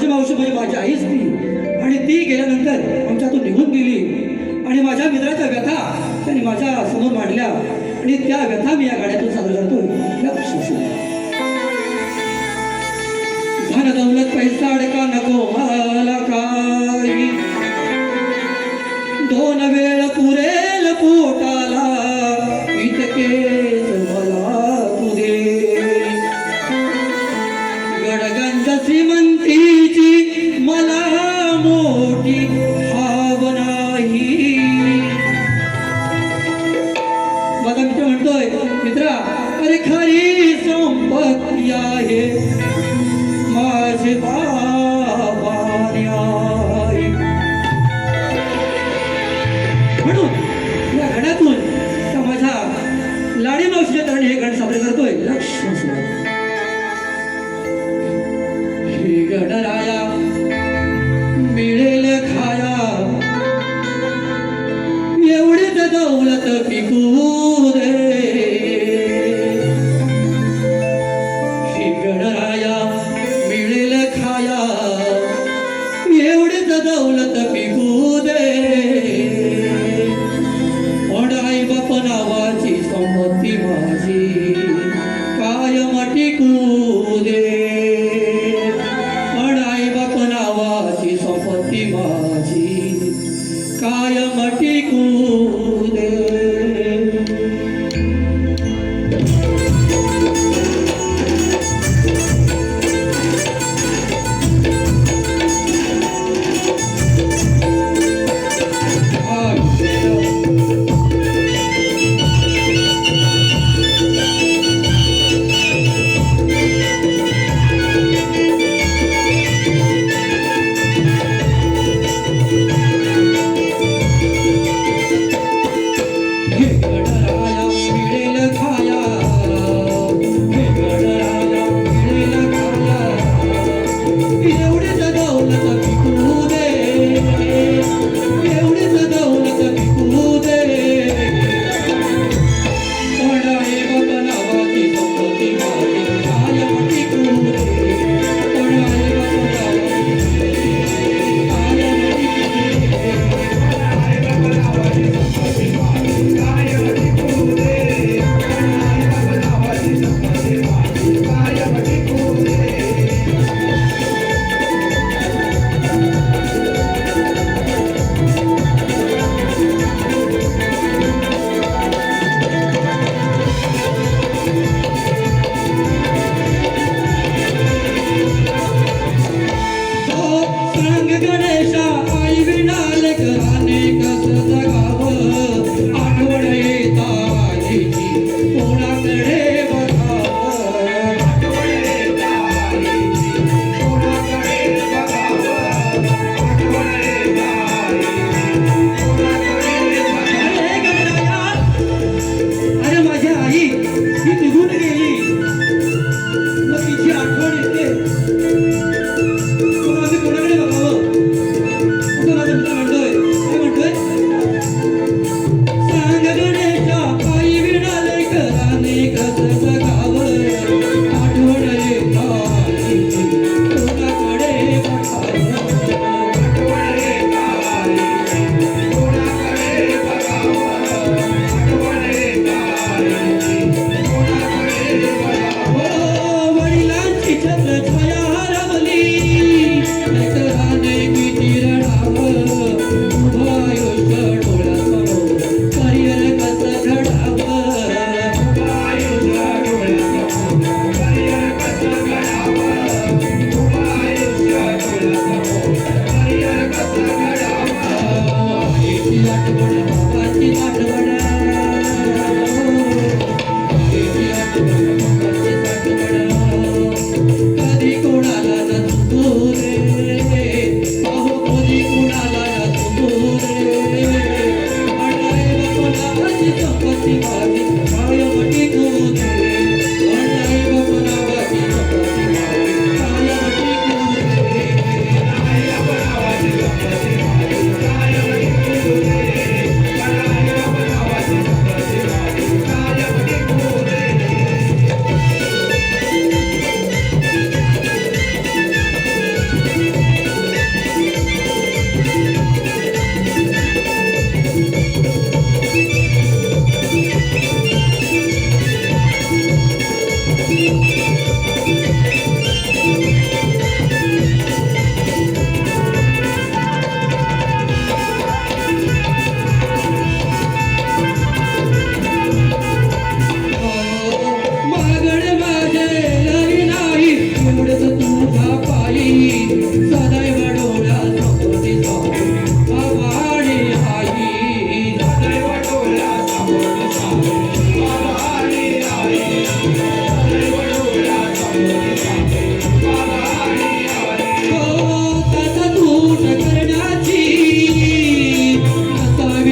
माझी मावशी म्हणजे माझी आईच ती, आणि ती गेल्यानंतर आमच्यातून निघून गेली आणि माझ्या मित्राच्या व्यथा त्यांनी माझ्या समोर मांडल्या आणि त्या व्यथा मी या गाण्यातून सादर करतोय. लक्ष धन दौलत पैसा अडका नको मला काही, दोन वेळ पुरेल पोटाला इतकेच मला तू दे. गडगंज श्रीमंतीची मला मोठी हाव नाही. माझा मित्र म्हणतोय, मित्रा अरे खरी संपत्ती आहे माझे बाबा आई. म्हणून या गाण्यातून त्या माझ्या लाडी मावशीच्या तरुणी हे गाणं सादर करतोय. लक्ष हे गणराया मिळेल खाया एवढीच दौलत पिकू दे. हे गणराया मिळेल खाया एवढीच दौलत पिकू दे. पण आई बाप नावाची संपत्ती माझी कायम टिकू दे. पण आई बाप नावाची संपत्ती माझी कायम टिकू दे.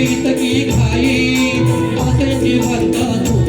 इतकी घाई आसेची म्हणता तू